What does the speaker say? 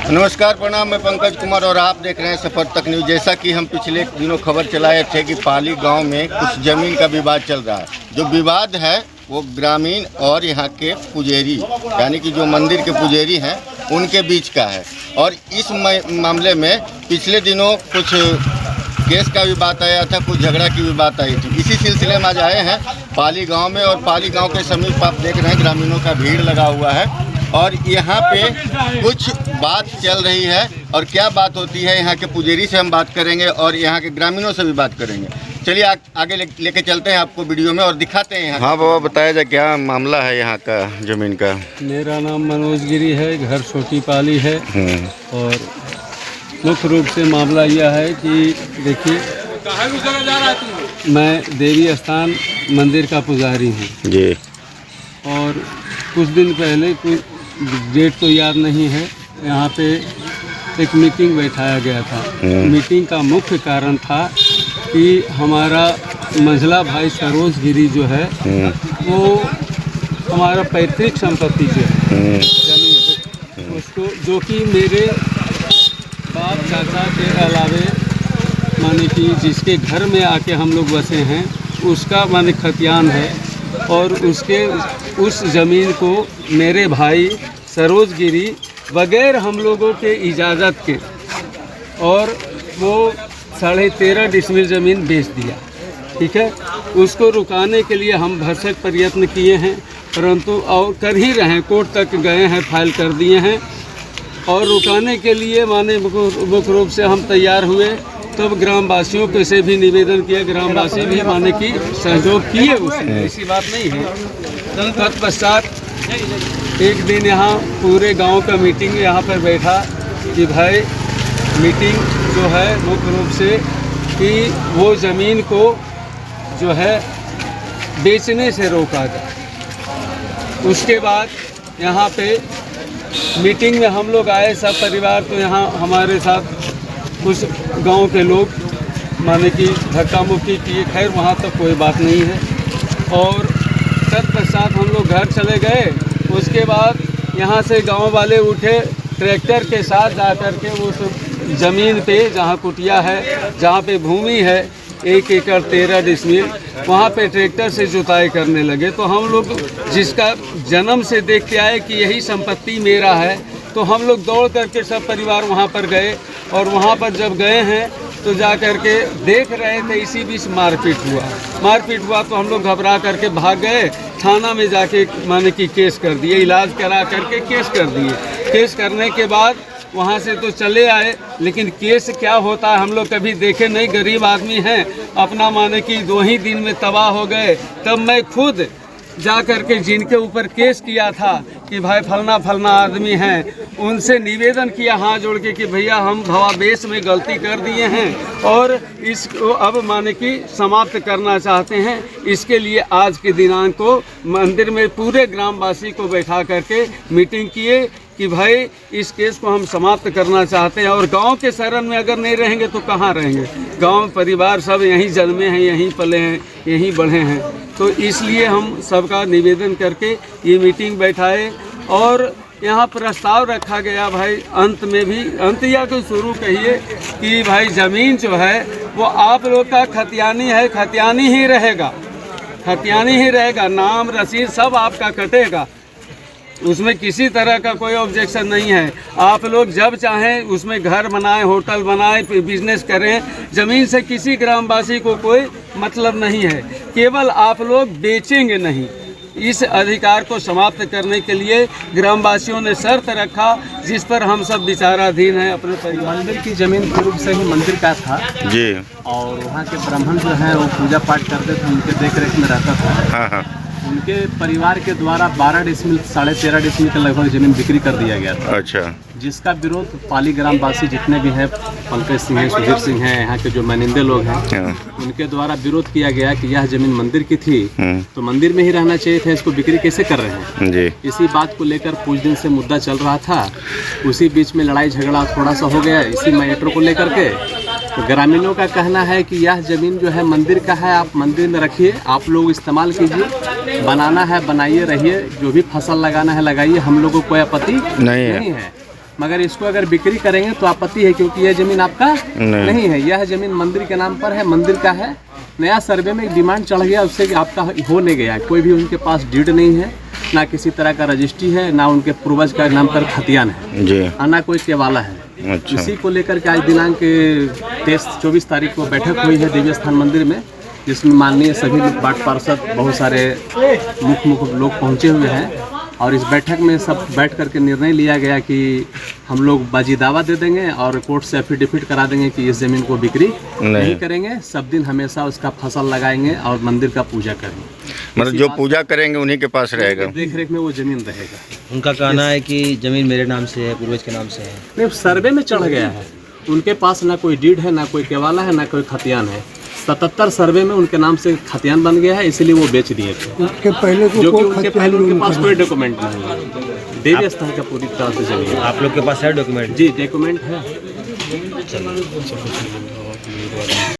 नमस्कार, प्रणाम। मैं पंकज कुमार और आप देख रहे हैं सफर तक न्यूज। जैसा कि हम पिछले दिनों खबर चलाए थे कि पाली गांव में कुछ ज़मीन का विवाद चल रहा है। जो विवाद है वो ग्रामीण और यहाँ के पुजारी यानी कि जो मंदिर के पुजारी हैं उनके बीच का है। और इस मामले में पिछले दिनों कुछ केस का भी बात आया था, कुछ झगड़ा की भी बात आई थी। इसी सिलसिले में आज आए हैं पाली गांव में और पाली गांव के समीप आप देख रहे हैं ग्रामीणों का भीड़ लगा हुआ है और यहाँ पे कुछ बात चल रही है। और क्या बात होती है यहाँ के पुजारी से हम बात करेंगे और यहाँ के ग्रामीणों से भी बात करेंगे। चलिए आगे लेके चलते हैं आपको वीडियो में और दिखाते हैं यहाँ। हाँ बाबा, बताया जाए क्या मामला है यहाँ का ज़मीन का। मेरा नाम मनोज गिरी है, घर छोटी पाली है। और मुख्य रूप से मामला यह है कि देखिए, मैं देवी स्थान मंदिर का पुजारी हूँ जी। और कुछ दिन पहले, कुछ डेट तो याद नहीं है, यहाँ पे एक मीटिंग बैठाया गया था। मीटिंग का मुख्य कारण था कि हमारा मंझला भाई सरोज गिरी जो है वो हमारा पैतृक संपत्ति जो है जमीन, उसको जो कि मेरे बाप चाचा के अलावे माने कि जिसके घर में आके हम लोग बसे हैं उसका माने खतियान है। और उस ज़मीन को मेरे भाई सरोज गिरी बगैर हम लोगों के इजाज़त के और वो 13.5 डिसमिल ज़मीन बेच दिया। ठीक है, उसको रुकाने के लिए हम भरसक प्रयत्न किए हैं, परंतु और कर ही रहे हैं, कोर्ट तक गए हैं, फाइल कर दिए हैं। और रुकाने के लिए माने मुख्य रूप से हम तैयार हुए, तब ग्रामवासियों के से भी निवेदन किया, ग्रामवासी भी माने कि सहयोग किए, उसमें ऐसी बात नहीं है। तत्पश्चात एक दिन यहाँ पूरे गांव का मीटिंग यहाँ पर बैठा कि भाई मीटिंग जो है मुख्य रूप से कि वो ज़मीन को जो है बेचने से रोका जाए। उसके बाद यहाँ पे मीटिंग में हम लोग आए सब परिवार, तो यहाँ हमारे साथ कुछ गांव के लोग माने कि धक्का मुक्की किए। खैर वहाँ तक कोई बात नहीं है। और तत्पश्चात हम लोग घर चले गए। उसके बाद यहाँ से गांव वाले उठे, ट्रैक्टर के साथ जा कर के उस ज़मीन पे जहाँ कुटिया है, जहाँ पे भूमि है 1 एकड़ 13 डिसमिल, वहाँ पे ट्रैक्टर से जुताई करने लगे। तो हम लोग जिसका जन्म से देख के आए कि यही संपत्ति मेरा है, तो हम लोग दौड़ करके सब परिवार वहाँ पर गए। और वहाँ पर जब गए हैं तो जा कर के देख रहे थे, इसी बीच मारपीट हुआ। तो हम लोग घबरा करके भाग गए, थाना में जाके माने कि केस कर दिए, इलाज करा करके केस कर दिए। केस करने के बाद वहाँ से तो चले आए, लेकिन केस क्या होता है हम लोग कभी देखे नहीं, गरीब आदमी हैं, अपना माने कि 2 ही दिन में तबाह हो गए। तब मैं खुद जा कर के जिनके ऊपर केस किया था कि भाई फलना आदमी हैं, उनसे निवेदन किया हाथ जोड़ के कि भैया हम भवाबेश में गलती कर दिए हैं और इसको अब माने कि समाप्त करना चाहते हैं। इसके लिए आज के दिनांक को मंदिर में पूरे ग्रामवासी को बैठा करके मीटिंग किए कि भाई इस केस को हम समाप्त करना चाहते हैं। और गांव के शरण में अगर नहीं रहेंगे तो कहाँ रहेंगे। गांव परिवार सब यहीं जन्मे हैं, यहीं पले हैं, यहीं बढ़े हैं। तो इसलिए हम सबका निवेदन करके ये मीटिंग बैठाए और यहाँ प्रस्ताव रखा गया भाई अंत में भी, अंत या तो शुरू कहिए कि भाई ज़मीन जो है वो आप लोग का खतियानी है, खतियानी ही रहेगा, नाम रसीद सब आपका कटेगा, उसमें किसी तरह का कोई ऑब्जेक्शन नहीं है। आप लोग जब चाहें उसमें घर बनाएं, होटल बनाएं, बिजनेस करें, ज़मीन से किसी ग्रामवासी को कोई मतलब नहीं है। केवल आप लोग बेचेंगे नहीं। इस अधिकार को समाप्त करने के लिए ग्रामवासियों ने शर्त रखा, जिस पर हम सब विचाराधीन हैं। अपने परिवार मंदिर की ज़मीन पूर्व से ही मंदिर का था जी, और वहाँ के ब्राह्मण जो हैं वो पूजा पाठ करते थे, उनके देख रेख में रहता था। हाँ। उनके परिवार के द्वारा 12 डिसमिल 13.5 डिसमिल के लगभग ज़मीन बिक्री कर दिया गया था। अच्छा। जिसका विरोध पाली ग्रामवासी जितने भी हैं, पंकज सिंह हैं, सुधीर सिंह हैं, यहाँ के जो मानिंदे लोग हैं, उनके द्वारा विरोध किया गया कि यह ज़मीन मंदिर की थी तो मंदिर में ही रहना चाहिए था, इसको बिक्री कैसे कर रहे हैं जी। इसी बात को लेकर कुछ दिन से मुद्दा चल रहा था। उसी बीच में लड़ाई झगड़ा थोड़ा सा हो गया इसी मैटर को लेकर के। तो ग्रामीणों का कहना है कि यह ज़मीन जो है मंदिर का है, आप मंदिर में रखिए, आप लोग इस्तेमाल कीजिए, बनाना है बनाइए, रहिए, जो भी फसल लगाना है लगाइए, हम लोगों को कोई आपत्ति नहीं है। मगर इसको अगर बिक्री करेंगे तो आपत्ति है, क्योंकि यह जमीन आपका नहीं है। यह जमीन मंदिर के नाम पर है, मंदिर का है। नया सर्वे में एक डिमांड चढ़ गया उससे कि आपका हो नहीं गया, कोई भी उनके पास डीड नहीं है, ना किसी तरह का रजिस्ट्री है, ना उनके पूर्वज का नाम पर खतियान है जी, और ना कोई केवाला है। अच्छा। इसी को लेकर के आज दिनांक 24 तारीख को बैठक हुई है देवी स्थान मंदिर में, जिसमें माननीय सभी वार्ड पार्षद, बहुत सारे मुख्य लोग पहुंचे हुए हैं। और इस बैठक में सब बैठ करके निर्णय लिया गया कि हम लोग बाजी दावा दे देंगे और कोर्ट से एफिडेविट करा देंगे कि इस ज़मीन को बिक्री नहीं करेंगे, सब दिन हमेशा उसका फसल लगाएंगे और मंदिर का पूजा करेंगे। मतलब जो पूजा करेंगे उन्हीं के पास रहेगा, देख रेख में वो ज़मीन रहेगा। उनका कहना है कि ज़मीन मेरे नाम से है, पूर्वज के नाम से है। नहीं, सर्वे में चढ़ गया है, उनके पास ना कोई डीड है, ना कोई केवाला है, ना कोई खतियान है। 77 सर्वे में उनके नाम से खतियान बन गया है, इसलिए वो बेच दिए थे। उनके पहले जो कि उनके पहले उनके पास कोई डॉक्यूमेंट नहीं है, देवी स्थान का पूरी तरह से जमीन। आप लोग के पास है डॉक्यूमेंट? जी, डॉक्यूमेंट है।